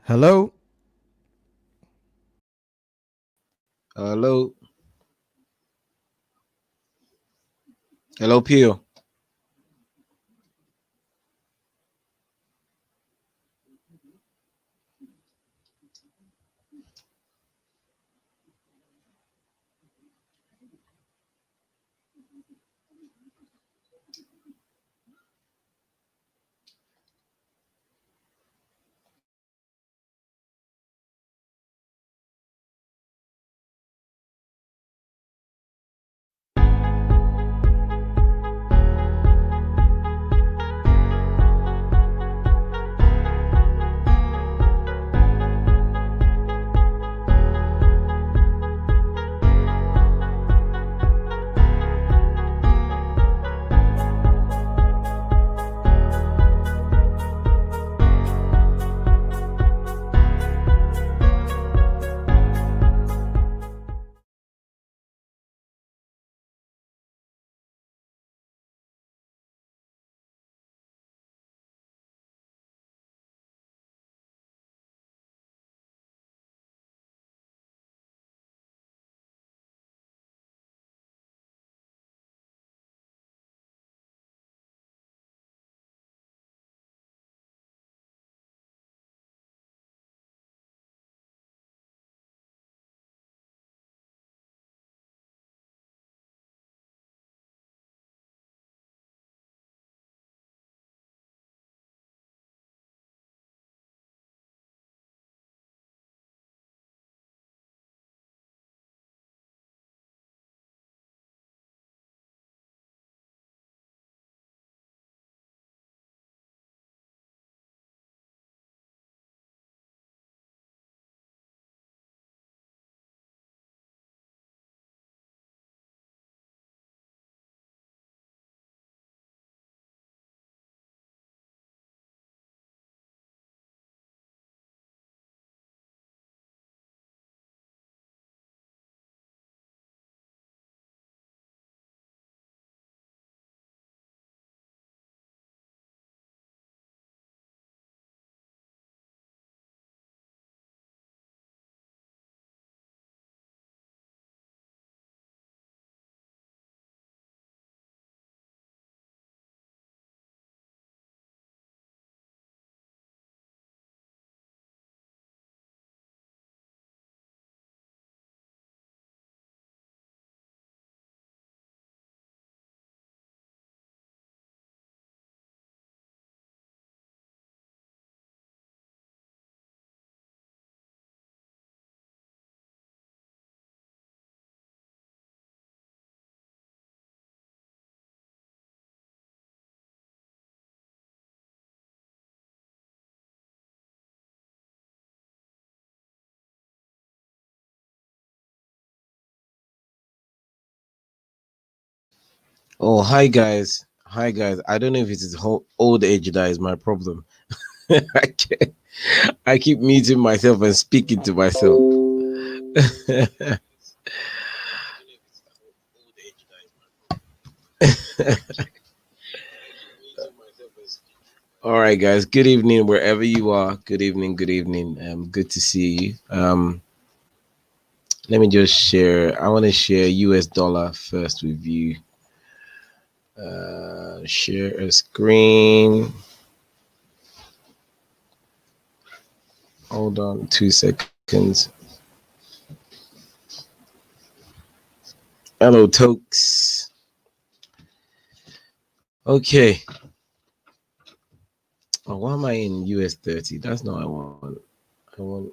Hello. Hello. Hello, Peel. Oh, hi guys. Hi guys. I don't know if it is old age that is my problem. I, can't- I keep muting myself and speaking to myself. All right, guys. Good evening, wherever you are. Good evening. Good evening. Good to see you. Let me just share. I want to share US dollar first with you. Share a screen. Hold on 2 seconds. Hello, Tokes. Okay. Oh, why am I in US 30? That's not what I want. I want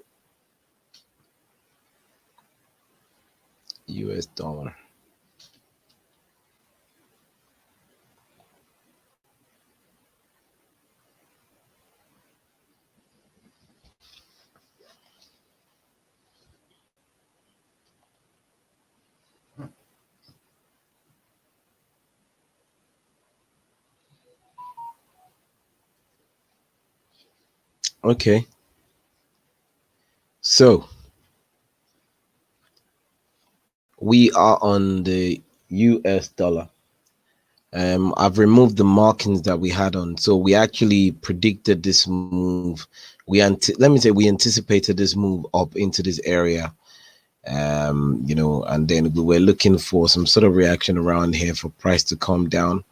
US dollar. Okay. So we are on the US dollar. I've removed the markings that we had on. So we actually predicted this move. Let me say we anticipated this move up into this area. And then we were looking for some sort of reaction around here for price to come down.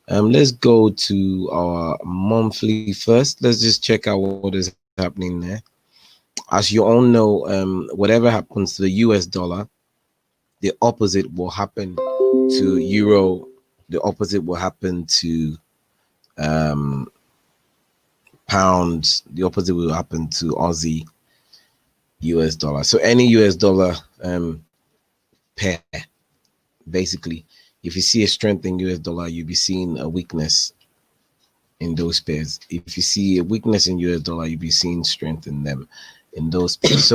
Let's go to our monthly first. Let's just check out what is happening there. As you all know, whatever happens to the US dollar, the opposite will happen to euro. The opposite will happen to um, pounds. The opposite will happen to Aussie US dollar. So any US dollar pair, basically, if you see a strength in US dollar, you'll be seeing a weakness in those pairs. If you see a weakness in US dollar, you'll be seeing strength in them in those pairs.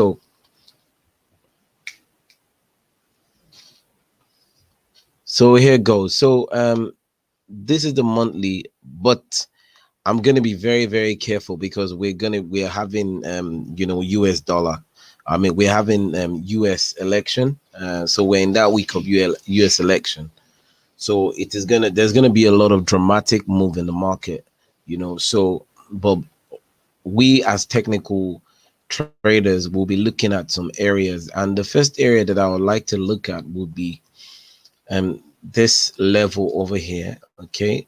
So here goes. So this is the monthly, but I'm gonna be very, very careful because we're having US dollar. I mean we're having US election. So we're in that week of US election. So there's gonna be a lot of dramatic move in the market, So but we as technical traders will be looking at some areas, and the first area that I would like to look at would be this level over here. Okay,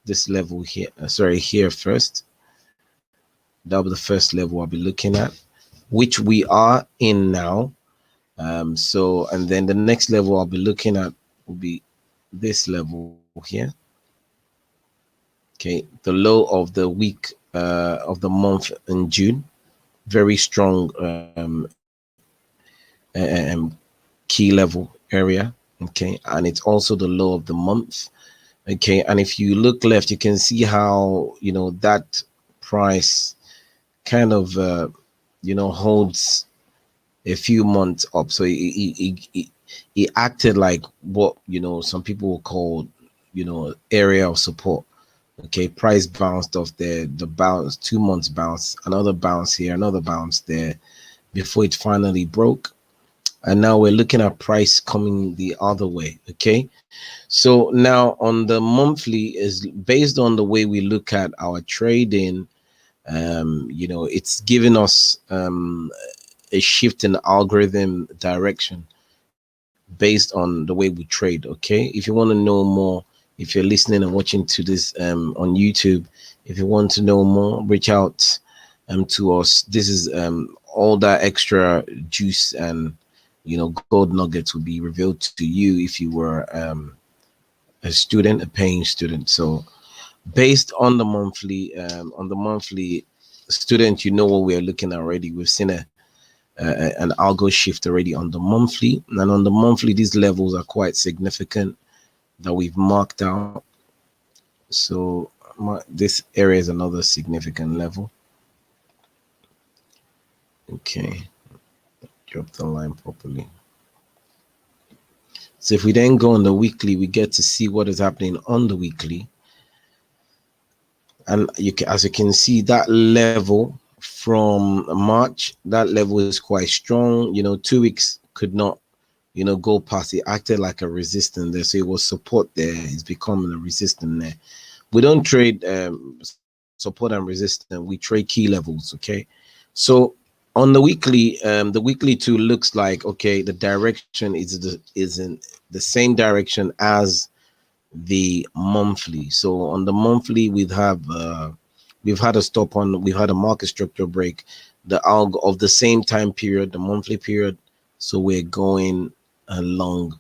this level here, sorry, here first. That'll be the first level I'll be looking at, which we are in now. So and then the next level I'll be looking at will be this level here. Okay, the low of the week of the month in June. Very strong key level area. Okay, and it's also the low of the month. Okay, and if you look left, you can see how that price kind of holds a few months up. So it acted like what some people will call area of support. Okay, price bounced off there, the bounce, 2 months bounce, another bounce here, another bounce there, before it finally broke. And now we're looking at price coming the other way. Okay, so now on the monthly, is based on the way we look at our trading. It's giving us a shift in algorithm direction based on the way we trade. Okay, if you want to know more, if you're listening and watching to this on YouTube, if you want to know more, reach out to us. This is all that extra juice and gold nuggets will be revealed to you if you were a student, a paying student. So based on the monthly student, what we're looking at already. We've seen an algo shift already on the monthly, and on the monthly these levels are quite significant that we've marked out. So this area is another significant level. Okay, drop the line properly. So if we then go on the weekly, we get to see what is happening on the weekly. And as you can see, that level from March, that level is quite strong. 2 weeks could not, go past. It acted like a resistance there. So it was support there. It's becoming a resistance there. We don't trade support and resistance. We trade key levels. Okay. So on the weekly too looks like, okay, the direction is in the same direction as the monthly. So on the monthly, we've had a stop on, we've had a market structure break, the algo of the same time period, the monthly period. So we're going along,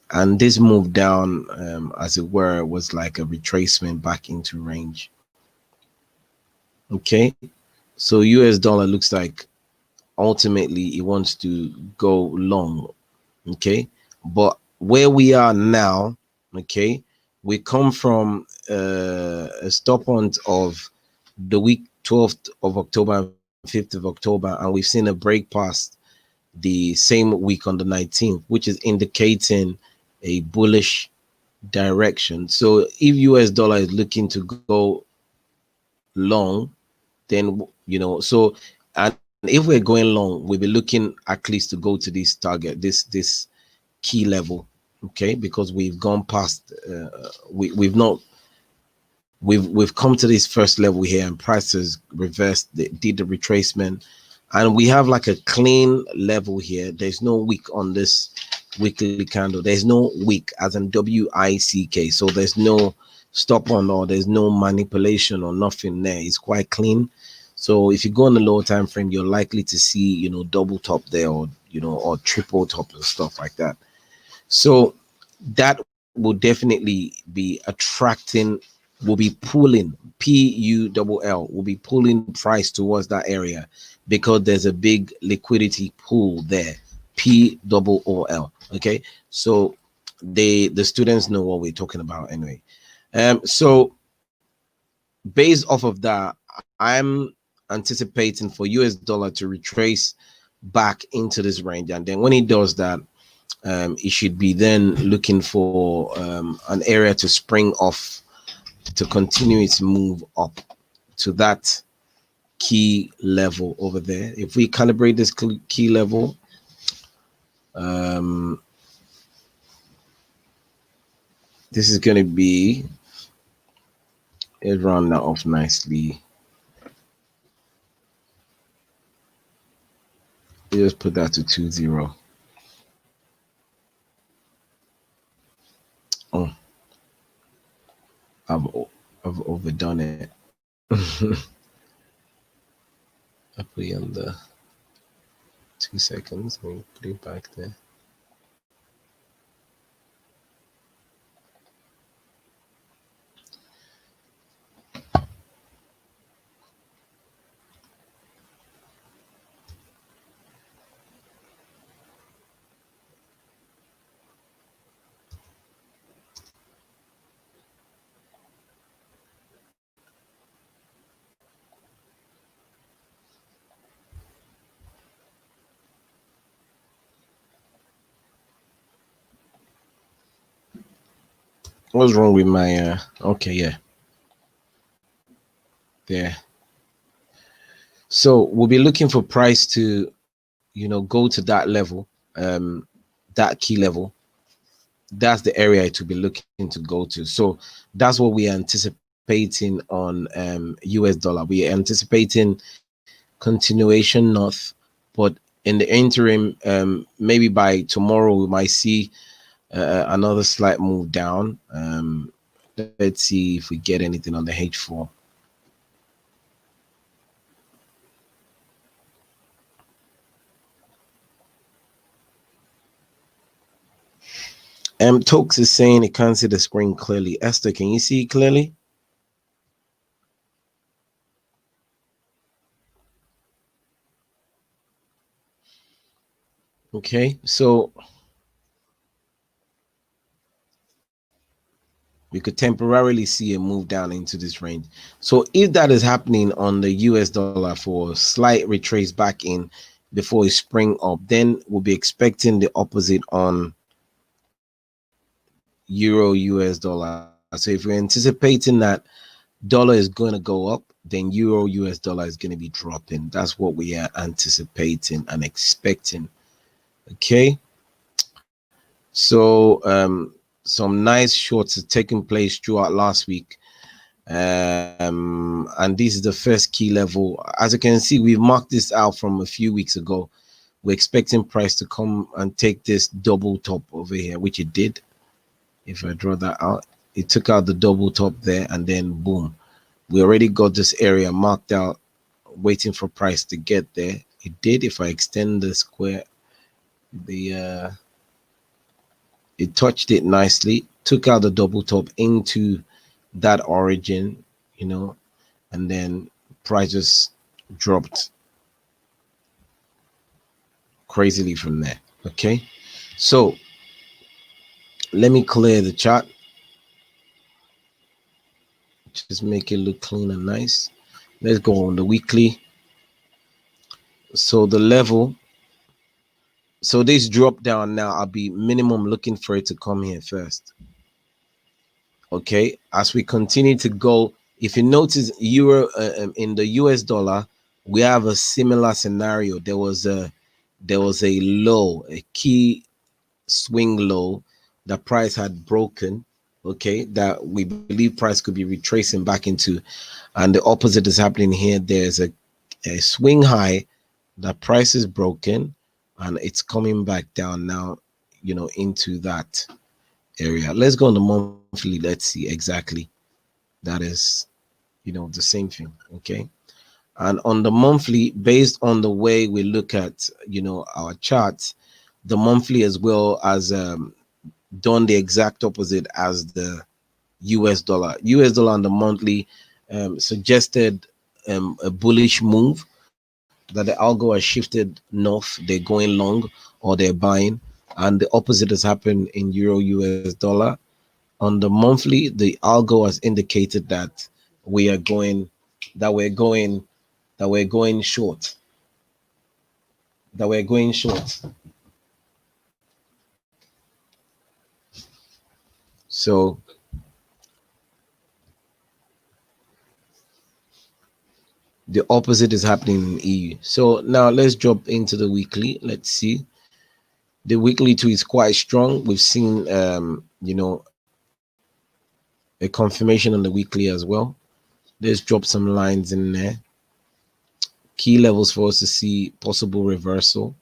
and this move down, as it were, was like a retracement back into range. Okay, so US dollar looks like ultimately it wants to go long. Okay, but where we are now, okay, we come from a stop point of the week 12th of October and 5th of October, and we've seen a break past the same week on the 19th, which is indicating a bullish direction. So if US dollar is looking to go long, then so, and if we're going long, we'll be looking at least to go to this target, this key level. okay, because we've gone past we've not we've come to this first level here, and prices reversed, they did the retracement, and we have like a clean level here. There's no wick on this weekly candle. There's no wick, as in WICK. So there's no stop on, or there's no manipulation or nothing there. It's quite clean. So if you go on the lower time frame, you're likely to see, double top there, or or triple top and stuff like that. So that will definitely be attracting, will be pulling, PULL will be pulling price towards that area, because there's a big liquidity pool there. POOL. Okay, so the students know what we're talking about anyway. So based off of that, I'm anticipating for US dollar to retrace back into this range, and then when it does that, it should be then looking for an area to spring off to continue its move up to that key level over there. If we calibrate this key level, this is going to be, it round that off nicely. You just put that to 2-0. Oh, I've overdone it. I put it on the 2 seconds. Let me put it back there. What's wrong with my okay, yeah, there. So we'll be looking for price to go to that level, that key level. That's the area it will be looking to go to. So that's what we are anticipating on US dollar. We are anticipating continuation north, but in the interim, maybe by tomorrow we might see another slight move down. Let's see if we get anything on the H4. Tokes is saying he can't see the screen clearly. Esther, can you see it clearly? Okay, so we could temporarily see a move down into this range. So if that is happening on the US dollar for a slight retrace back in before it spring up, then we'll be expecting the opposite on Euro US dollar. So if we're anticipating that dollar is going to go up, then Euro US dollar is going to be dropping. That's what we are anticipating and expecting. Okay, so some nice shorts are taking place throughout last week, and this is the first key level. As you can see, we've marked this out from a few weeks ago. We're expecting price to come and take this double top over here, which it did. If I draw that out, it took out the double top there, and then boom, we already got this area marked out, waiting for price to get there. It did. If I extend the square, it touched it nicely, took out the double top into that origin, and then price just dropped crazily from there. Okay, so let me clear the chart, just make it look clean and nice. Let's go on the weekly. So the level, so this drop down now, I'll be minimum looking for it to come here first. Okay, as we continue to go, if you notice euro in the US dollar, we have a similar scenario. There was a low, a key swing low that price had broken, okay, that we believe price could be retracing back into, and the opposite is happening here. There's a swing high that price is broken and it's coming back down now, into that area. Let's go on the monthly. Let's see exactly. That is, the same thing. Okay. And on the monthly, based on the way we look at, our charts, the monthly as well as done the exact opposite as the US dollar. US dollar on the monthly suggested a bullish move, that the algo has shifted north, they're going long or they're buying, and the opposite has happened in Euro US dollar. On the monthly, the algo has indicated that we are going, that we're going, that we're going short, that we're going short. So the opposite is happening in EU. So now let's jump into the weekly. Let's see. The weekly too is quite strong. We've seen, a confirmation on the weekly as well. Let's drop some lines in there. Key levels for us to see possible reversal.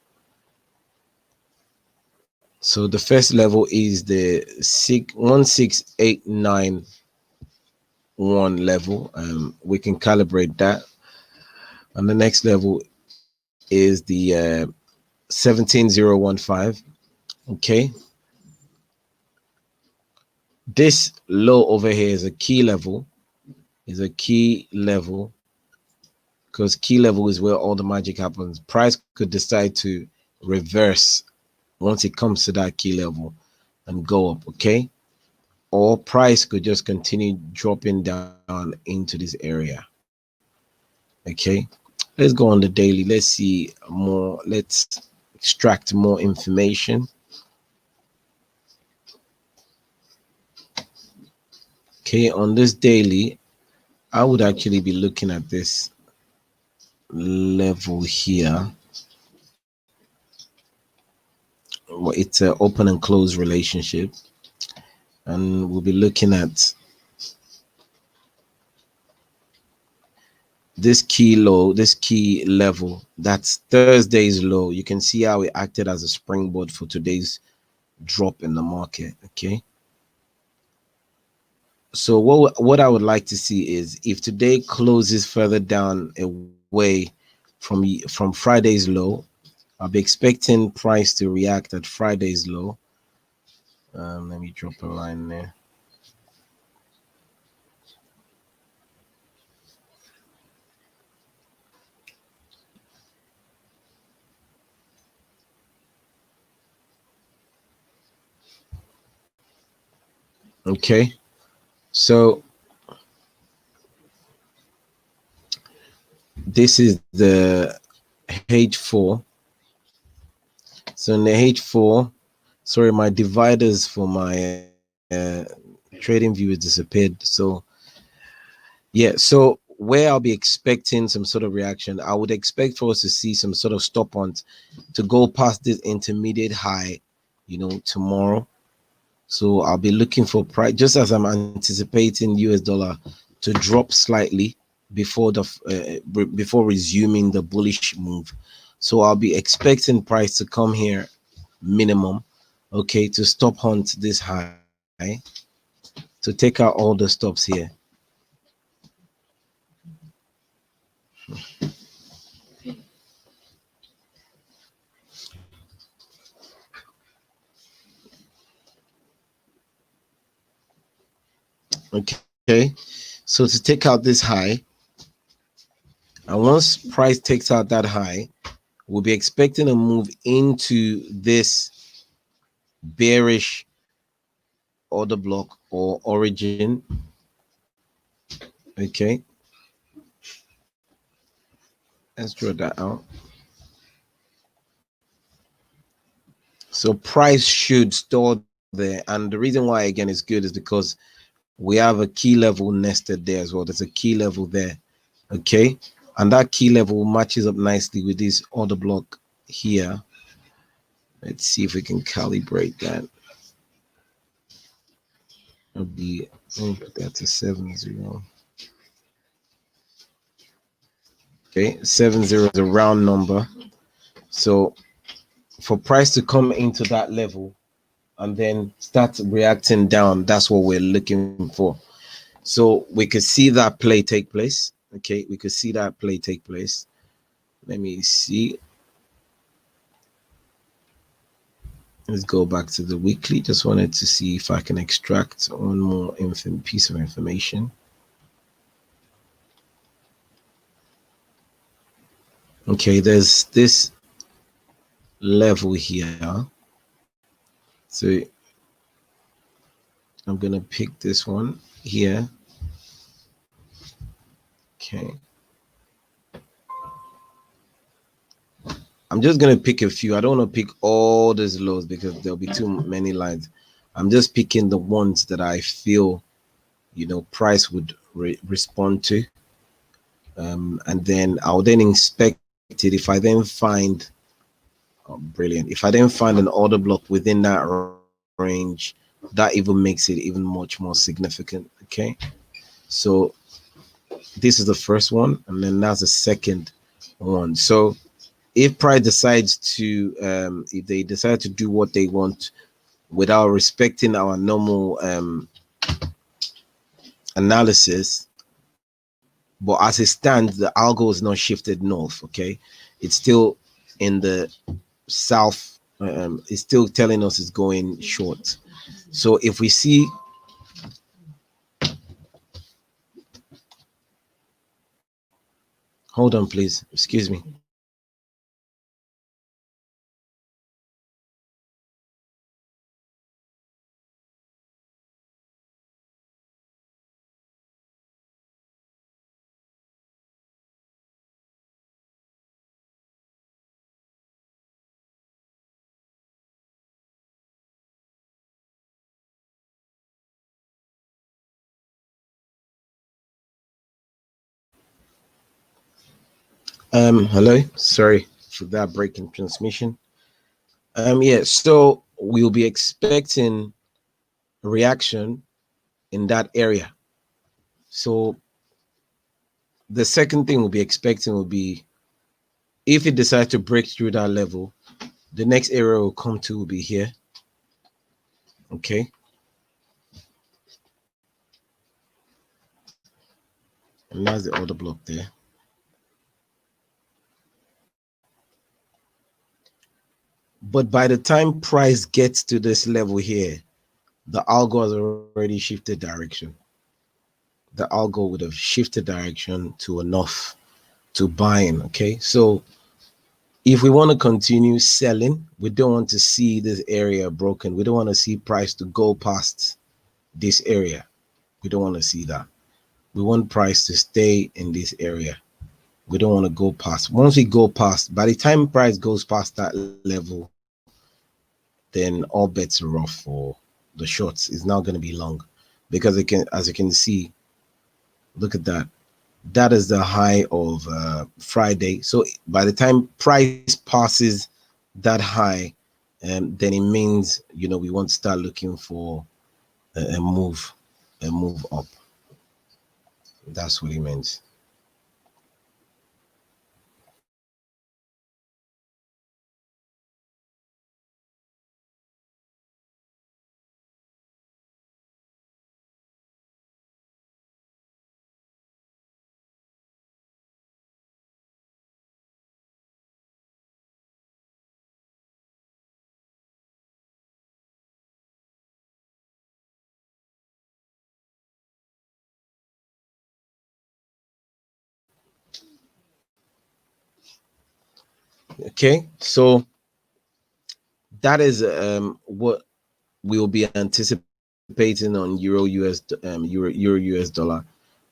So the first level is the 16891 level. We can calibrate that. And the next level is the 17015. Okay. This low over here is a key level. Because key level is where all the magic happens. Price could decide to reverse once it comes to that key level and go up, okay? Or price could just continue dropping down into this area, okay? Let's go on the daily. Let's see more. Let's extract more information. Okay, on this daily, I would actually be looking at this level here. Well, it's an open and close relationship, and we'll be looking at this key low, this key level. That's Thursday's low. You can see how it acted as a springboard for today's drop in the market. Okay, so what I would like to see is if today closes further down away from Friday's low, I'll be expecting price to react at Friday's low. Let me drop a line there. Okay, so this is the H4. So in the H4, sorry, my dividers for my trading view has disappeared. So yeah, so where I'll be expecting some sort of reaction, I would expect for us to see some sort of stop on to go past this intermediate high, tomorrow. So I'll be looking for price, just as I'm anticipating US dollar to drop slightly before before resuming the bullish move. So I'll be expecting price to come here minimum, okay, to stop hunt this high, to take out all the stops here. Okay, so to take out this high, and once price takes out that high, we'll be expecting a move into this bearish order block or origin. Okay, let's draw that out. So price should store there, and the reason why again is good is because we have a key level nested there as well. There's a key level there, okay, and that key level matches up nicely with this order block here. Let's see if we can calibrate that. It'll be, let me put that to 70. Okay, 70 is a round number. So for price to come into that level and then start reacting down, that's what we're looking for. So we could see that play take place. Okay, we could see that play take place. Let me see. Let's go back to the weekly. Just wanted to see if I can extract one more piece of information. Okay, there's this level here. So I'm gonna pick this one here. Okay. I'm just gonna pick a few. I don't want to pick all these lows because there'll be too many lines. I'm just picking the ones that I feel, price would respond to, and then I'll then inspect it. If I then find, brilliant. If I then find an order block within that range, that even makes it even much more significant. Okay, so this is the first one, and then that's the second one. So if price decides to, if they decide to do what they want without respecting our normal analysis, but as it stands, the algo is not shifted north. Okay, it's still in the south. It's still telling us it's going short. So if we see, hold on, please, excuse me. Hello, sorry for that break in transmission. Yeah, so we'll be expecting a reaction in that area. So the second thing we'll be expecting will be, if it decides to break through that level, the next area will come to will be here. Okay. And that's the order block there. But by the time price gets to this level here, the algo has already shifted direction. The algo would have shifted direction to enough to buying. Okay, so if we want to continue selling, we don't want to see this area broken. We don't want to see price to go past this area. We don't want to see that. We want price to stay in this area. We don't want to go past. Once we go past, by the time price goes past that level, then all bets are off for the shorts. It's not going to be long, because it can, as you can see, look at that. That is the high of Friday. So by the time price passes that high, then it means, we want to start looking for a move up. That's what it means. Okay, so that is what we'll be anticipating on euro US dollar.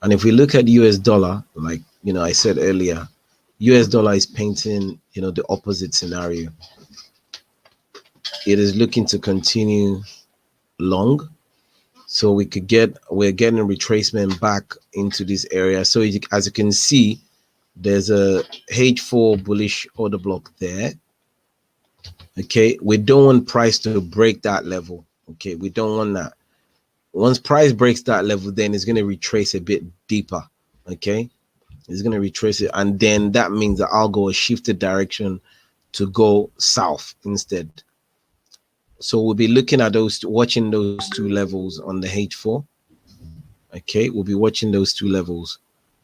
And if we look at US dollar, like I said earlier, US dollar is painting the opposite scenario. It is looking to continue long, so we're getting retracement back into this area. So as you can see, there's a H4 bullish order block there. Okay, we don't want price to break that level. Okay, we don't want that. Once price breaks that level, then it's going to retrace a bit deeper. Okay, it's going to retrace it, and then that means the algo will shift the direction to go south instead. So we'll be looking at watching those two levels on the H4. Okay, we'll be watching those two levels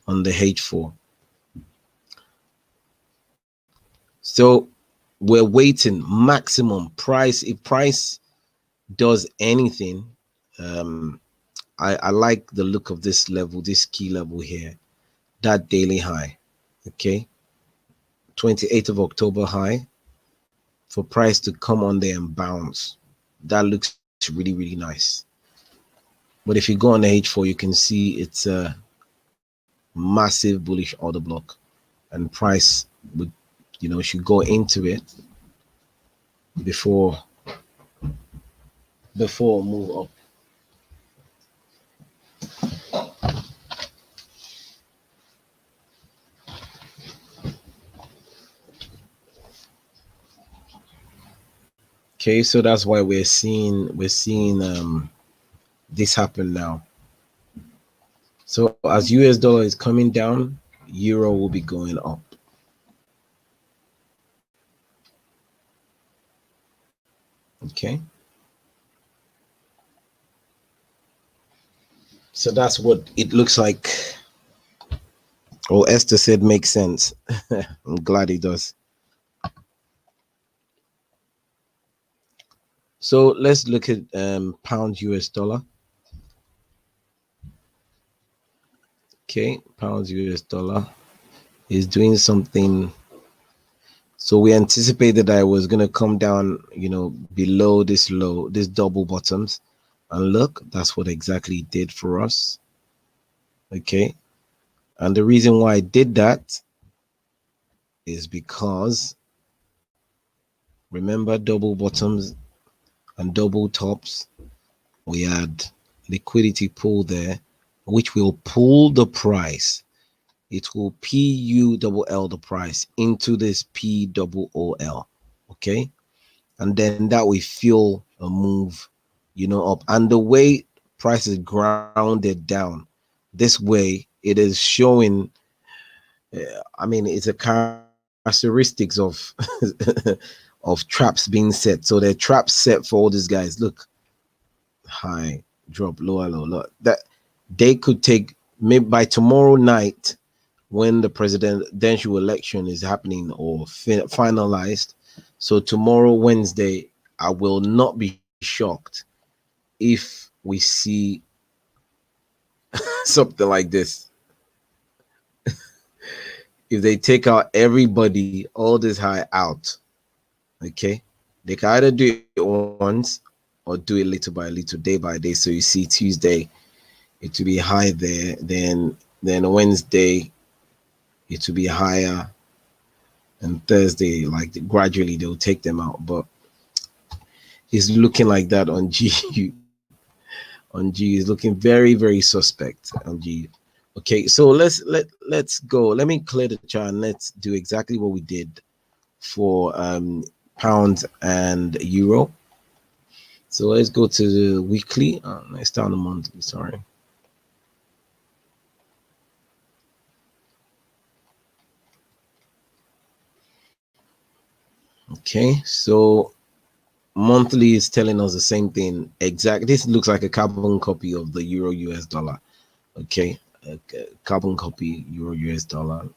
on the H4. So we're waiting maximum price. If price does anything, I like the look of this level, this key level here, that daily high. Okay, 28th of October high, for price to come on there and bounce. That looks really, really nice. But if you go on the H4, you can see it's a massive bullish order block, and price would, should go into it before move up. Okay, so that's why we're seeing this happen now. So as US dollar is coming down, euro will be going up. Okay, so that's what it looks like. Oh, Esther said makes sense. I'm glad it does. So let's look at pound US dollar. Okay, pound US dollar is doing something. So we anticipated that it was going to come down, below this low, this double bottoms, and look, that's what exactly it did for us. Okay, and the reason why it did that is because, remember, double bottoms and double tops, we had liquidity pool there, which will pull the price. It will PULL the price into this POOL. Okay, and then that will fuel a move, up. And the way price is grounded down, this way it is showing. It's a characteristics of of traps being set. So they're traps set for all these guys. Look, high, drop, lower, low. That they could take, maybe by tomorrow night, when the presidential election is happening or finalized. So tomorrow, Wednesday, I will not be shocked if we see something like this. If they take out everybody, all this high out, okay, they can either do it once or do it little by little, day by day. So you see Tuesday, it will be high there. Then Wednesday, it will be higher, and Thursday, like gradually they'll take them out. But it's looking like that on G. On G is looking very, very suspect on G. Okay, so let's go. Let me clear the chart and let's do exactly what we did for pound and euro. So let's go to the weekly. Let's start on the monthly. Sorry. Okay, so monthly is telling us the same thing. Exactly. This looks like a carbon copy of the euro US dollar. Okay, a carbon copy euro US dollar.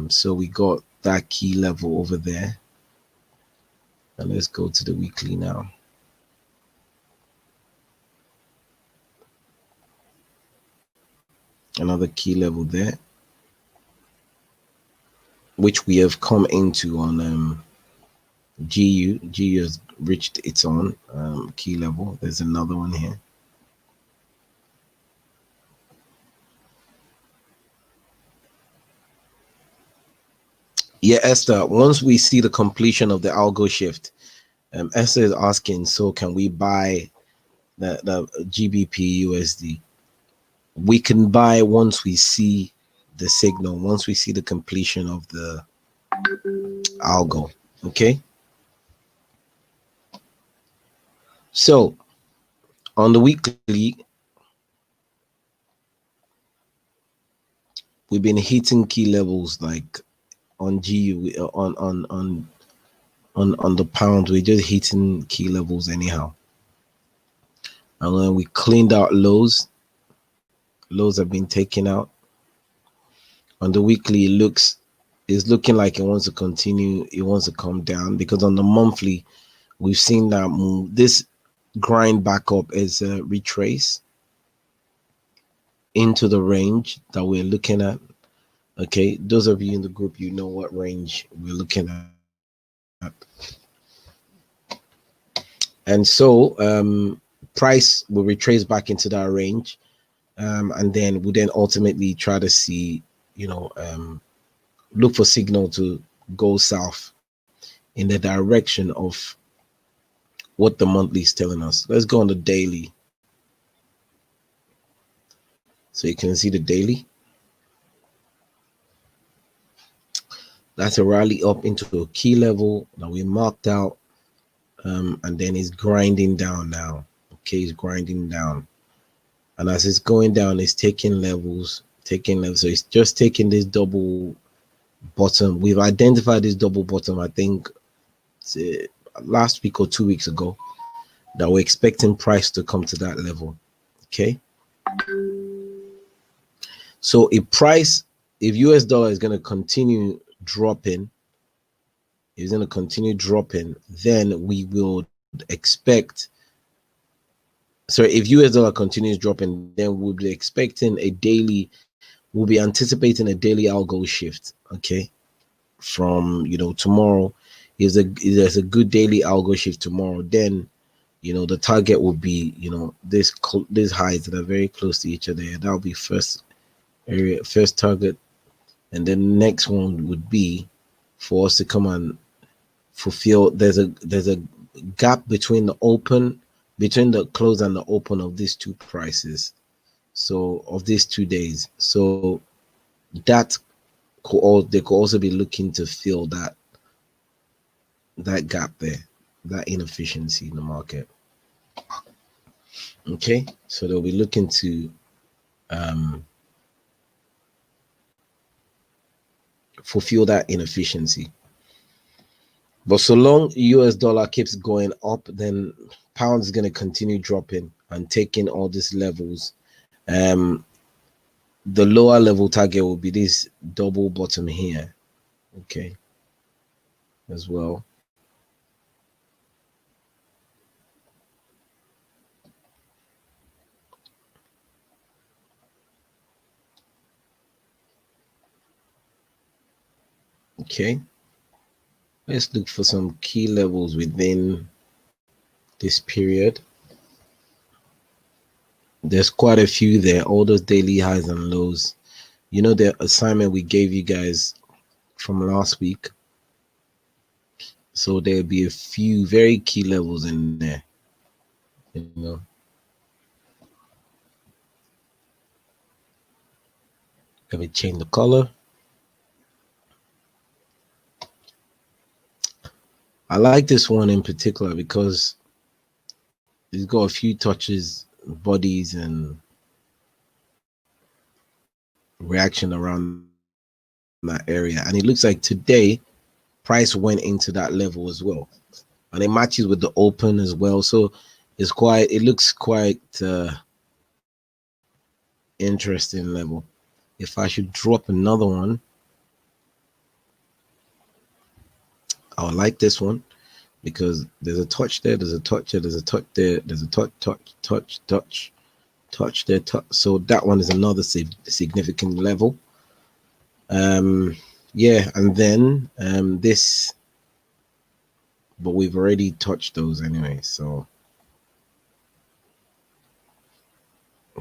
So we got that key level over there, and let's go to the weekly now. Another key level there, which we have come into on GU. GU has reached its own key level. There's another one here. Yeah, Esther, once we see the completion of the algo shift, Esther is asking, so can we buy the GBP USD? We can buy once we see the signal, once we see the completion of the algo. Okay, so On the weekly, we've been hitting key levels like on GU on the pound. We're just hitting key levels anyhow. And then we cleaned out lows. Lows have been taken out. On the weekly, it's looking like it wants to continue. It wants to come down, because on the monthly, we've seen that move. This grind back up as a retrace into the range that we're looking at. Okay, those of you in the group, you know what range we're looking at. And so price will retrace back into that range, and then we'll then ultimately try to see, look for signal to go south in the direction of what the monthly is telling us. Let's go on the daily. So you can see the daily. That's a rally up into a key level that we marked out, and then it's grinding down now. Okay, it's grinding down, and as it's going down, it's taking levels. So it's just taking this double bottom. We've identified this double bottom, I think, last week or 2 weeks ago, that we're expecting price to come to that level. Okay, so if US dollar is going to continue dropping, then we will expect. So if US dollar continues dropping, then we'll be expecting we'll be anticipating a daily algo shift. Okay, from tomorrow, if there's a good daily algo shift tomorrow, then the target will be these highs that are very close to each other. That'll be first target, and then the next one would be for us to come and fulfill. There's a gap between the close and the open of these two prices, so of these 2 days. So that they could also be looking to fill that gap there, that inefficiency in the market. Okay, so they'll be looking to fulfill that inefficiency. But so long US dollar keeps going up, then pound is going to continue dropping and taking all these levels. The lower level target will be this double bottom here. Okay, as well. Okay, let's look for some key levels within this period. There's quite a few there, all those daily highs and lows. The assignment we gave you guys from last week. So there'll be a few very key levels in there. Let me change the color. I like this one in particular because it's got a few touches, bodies, and reaction around that area. And it looks like today price went into that level as well, and it matches with the open as well. So it looks quite interesting level. If I should drop another one, I would like this one, because there's a touch there, there's a touch there, there's a touch there, there's a touch there, so that one is another significant level. Yeah, and then this, but we've already touched those anyway. So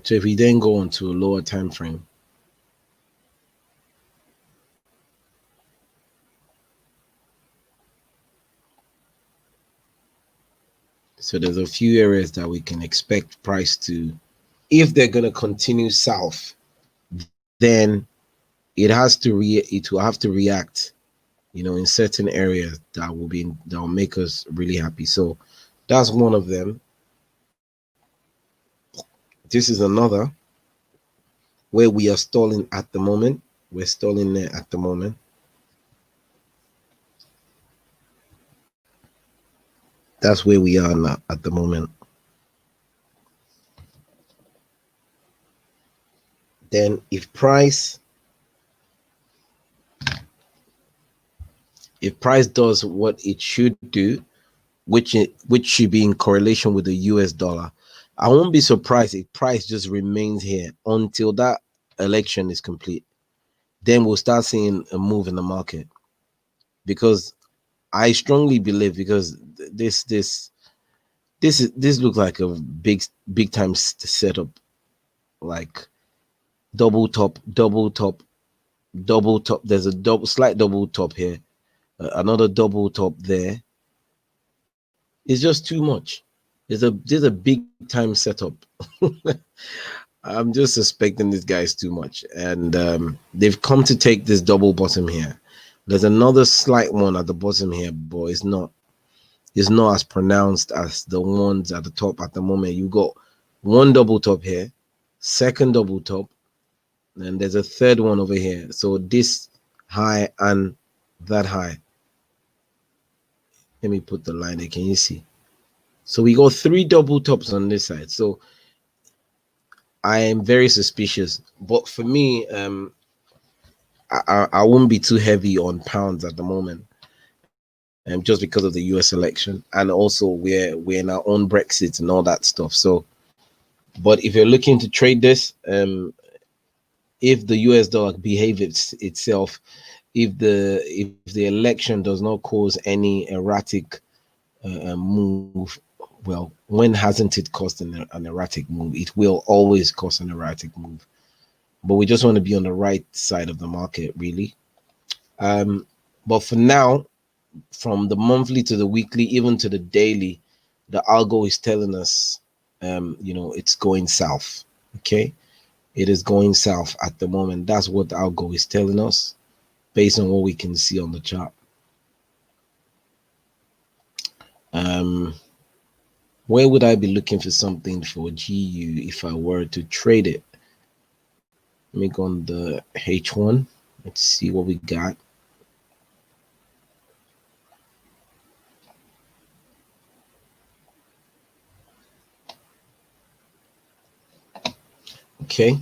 if we then go on to a lower time frame, so there's a few areas that we can expect price to, if they're going to continue south, then it will have to react, in certain areas that will make us really happy. So that's one of them. This is another where we are stalling at the moment. We're stalling there at the moment. That's where we are now at the moment. Then if price does what it should do, which should be in correlation with the US dollar, I won't be surprised if price just remains here until that election is complete. Then we'll start seeing a move in the market, because I strongly believe, because this looks like a big time setup, like double top, double top, double top. There's a slight double top here, another double top there. It's just too much. There's a big time setup. I'm just suspecting these guys too much, and they've come to take this double bottom here. There's another slight one at the bottom here, but it's not as pronounced as the ones at the top at the moment. You got one double top here, second double top, and there's a third one over here. So this high and that high. Let me put the line there. Can you see? So we got three double tops on this side. So I am very suspicious. But for me, I won't be too heavy on pounds at the moment, just because of the US election, and also we're in our own Brexit and all that stuff. So, but if you're looking to trade this, if the US dollar behaves itself, if the election does not cause any erratic move, well, when hasn't it caused an erratic move? It will always cause an erratic move. But we just want to be on the right side of the market, really. But for now, from the monthly to the weekly, even to the daily, the algo is telling us, it's going south. Okay, it is going south at the moment. That's what the algo is telling us, based on what we can see on the chart. Where would I be looking for something for GU if I were to trade it? Let me go on the H1. Let's see what we got. Okay,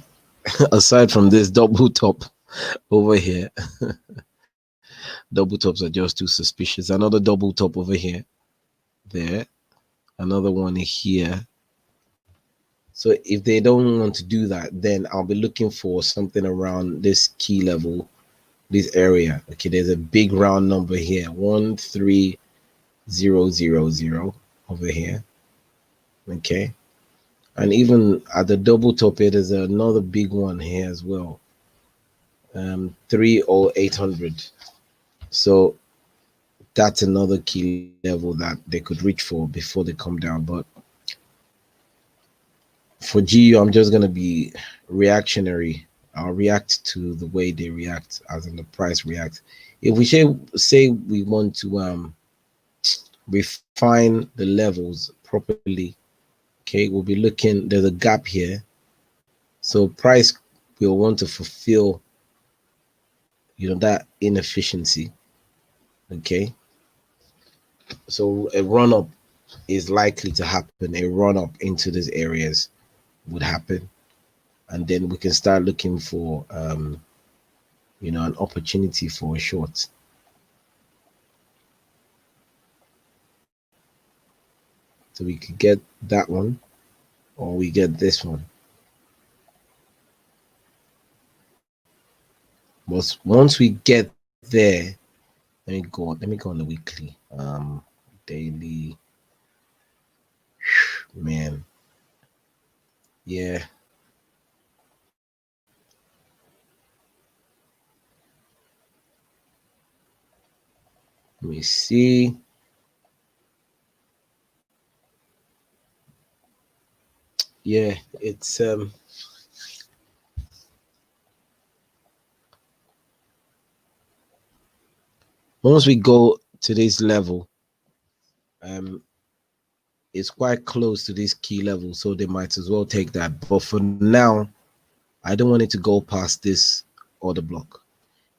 aside from this double top over here, double tops are just too suspicious. Another double top over here, there, another one here. So if they don't want to do that, then I'll be looking for something around this key level, this area. Okay, there's a big round number here, 13000 over here. Okay, and even at the double top here, there's another big one here as well, 30800. So that's another key level that they could reach for before they come down. But for GU, I'm just going to be reactionary. I'll react to the way they react, as in the price reacts. If we say we want to refine the levels properly, okay, we'll be looking, there's a gap here. So price will want to fulfill, that inefficiency. Okay. So a run up is likely to happen. A run up into these areas would happen, and then we can start looking for an opportunity for a short. So we could get that one, or we get this one. But once we get there, let me go on the weekly, daily. Man, yeah. Let me see. Yeah, it's once we go to this level, it's quite close to this key level, so they might as well take that. But for now, I don't want it to go past this order block.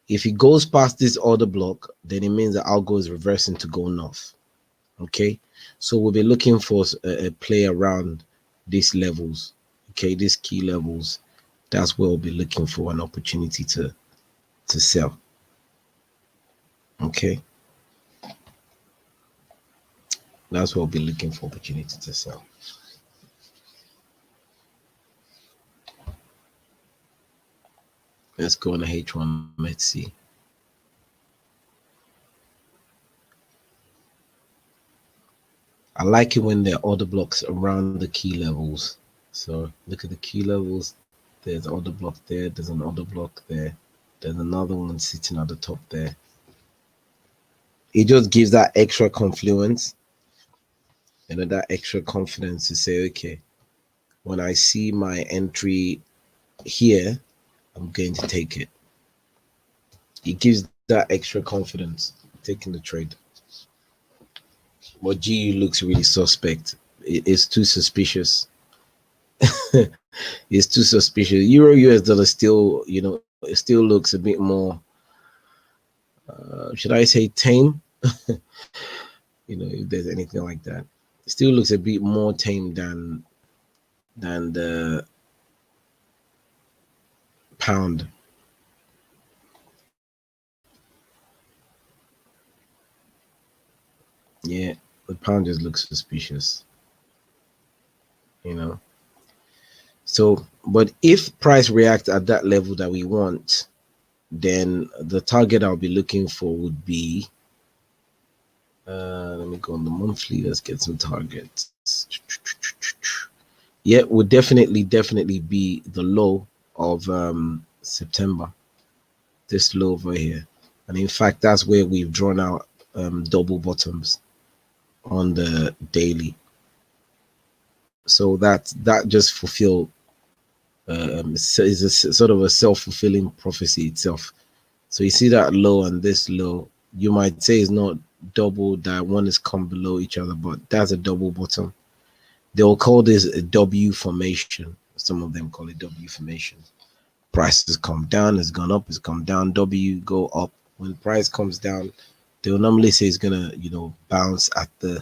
If it goes past this order block, then it means that algo is reversing to go north. Okay, so we'll be looking for a play around these levels. Okay, these key levels. That's where we'll be looking for an opportunity to sell. Okay, that's what we'll be looking for, opportunity to sell. Let's go on the H1. Let's see. I like it when there are order blocks around the key levels. So look at the key levels. There's an order block there. There's an order block there. There's another one sitting at the top there. It just gives that extra confluence and that extra confidence to say, okay, when I see my entry here, I'm going to take it. It gives that extra confidence taking the trade. But GU looks really suspect. It's too suspicious. It's too suspicious. Euro US dollar still, it still looks a bit more, should I say tame? If there's anything like that. It still looks a bit more tame than the pound. Yeah, the pound just looks suspicious. So, but if price reacts at that level that we want, then the target I'll be looking for would be, let me go on the monthly. Let's get some targets. Yeah, would definitely be the low of September. This low over here, and in fact, that's where we've drawn out double bottoms on the daily. So that just fulfilled. Is a sort of a self-fulfilling prophecy itself. So you see that low and this low, you might say it's not double, that one is come below each other, but that's a double bottom. They'll call this a W formation. Some of them call it W formation. Price has come down, it's gone up, it's come down, W go up. When price comes down, they'll normally say it's gonna, bounce at the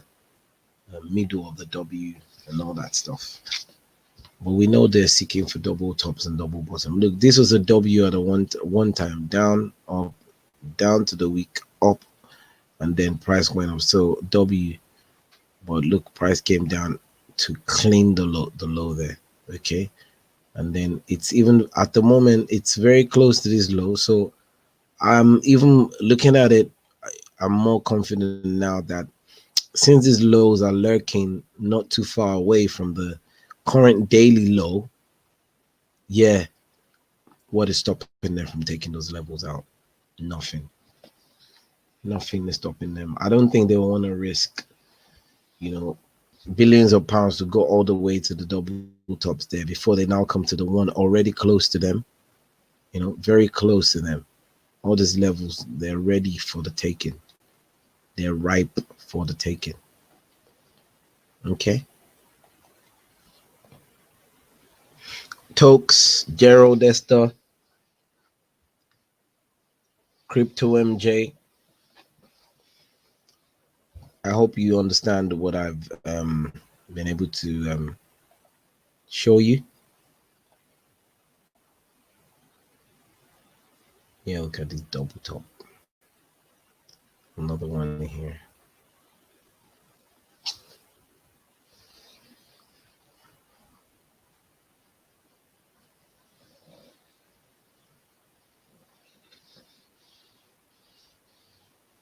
middle of the W and all that stuff. But we know they're seeking for double tops and double bottom. Look, this was a W at a one time, down, up, down to the week, up, and then price went up. So W, but look, price came down to clean the low there. Okay, and then it's even at the moment it's very close to this low. So I'm even looking at it, I'm more confident now that since these lows are lurking not too far away from the current daily low, yeah, what is stopping them from taking those levels out? Nothing is stopping them. I don't think they want to risk billions of pounds to go all the way to the double tops there before they now come to the one already close to them, very close to them. All these levels, they're ready for the taking. They're ripe for the taking. Okay. Tokes, Gerald Esther, Crypto MJ. I hope you understand what I've been able to show you. Yeah, look at this double top. Another one here.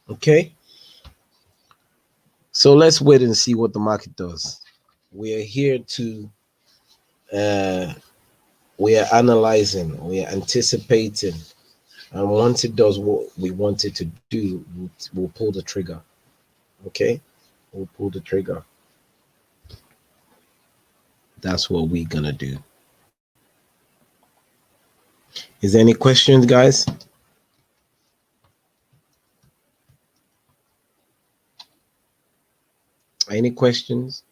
Okay. So let's wait and see what the market does. We are here to we are analyzing, we are anticipating, and once it does what we want it to do, we'll pull the trigger. Okay, we'll pull the trigger. That's what we're gonna do. Is there any questions, guys? Any questions?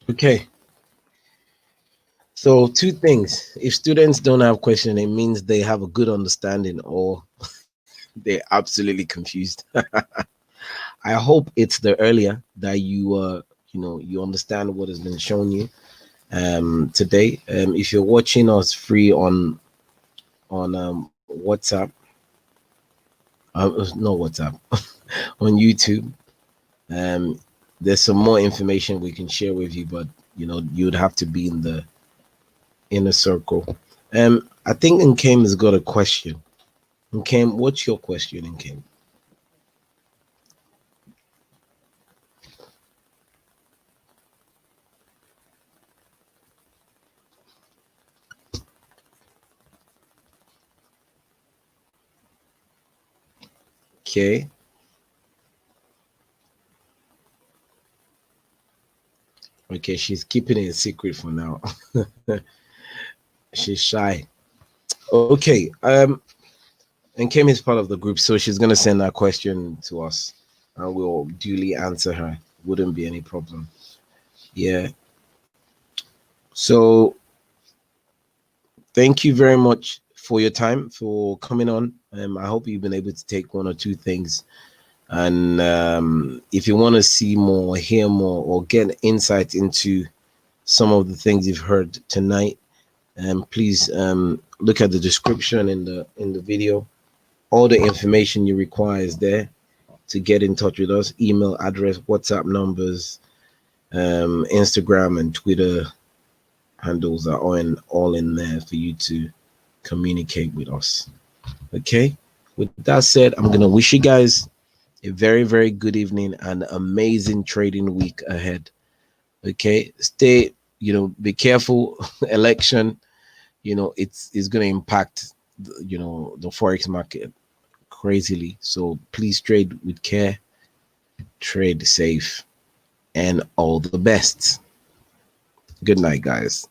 Okay. So two things. If students don't have question, it means they have a good understanding or they're absolutely confused. I hope it's the earlier that you understand what has been shown you today. If you're watching us free on WhatsApp, no WhatsApp, on YouTube, um, there's some more information we can share with you, but you'd have to be in the inner circle. I think Nkem has got a question. Nkem, what's your question, Nkem? Okay. Okay, she's keeping it a secret for now. She's shy. Okay. And Kim is part of the group, so she's gonna send that question to us, and we'll duly answer her. Wouldn't be any problem. Yeah. So thank you very much for your time for coming on. I hope you've been able to take one or two things. And if you want to see more, hear more, or get insight into some of the things you've heard tonight, please look at the description in the video. All the information you require is there to get in touch with us. Email address, WhatsApp numbers, Instagram and Twitter handles are all in there for you to communicate with us. Okay. With that said, I'm gonna wish you guys a very, very good evening and amazing trading week ahead. Okay. Stay, be careful. Election, it's gonna impact the forex market crazily. So please trade with care, trade safe, and all the best. Good night, guys.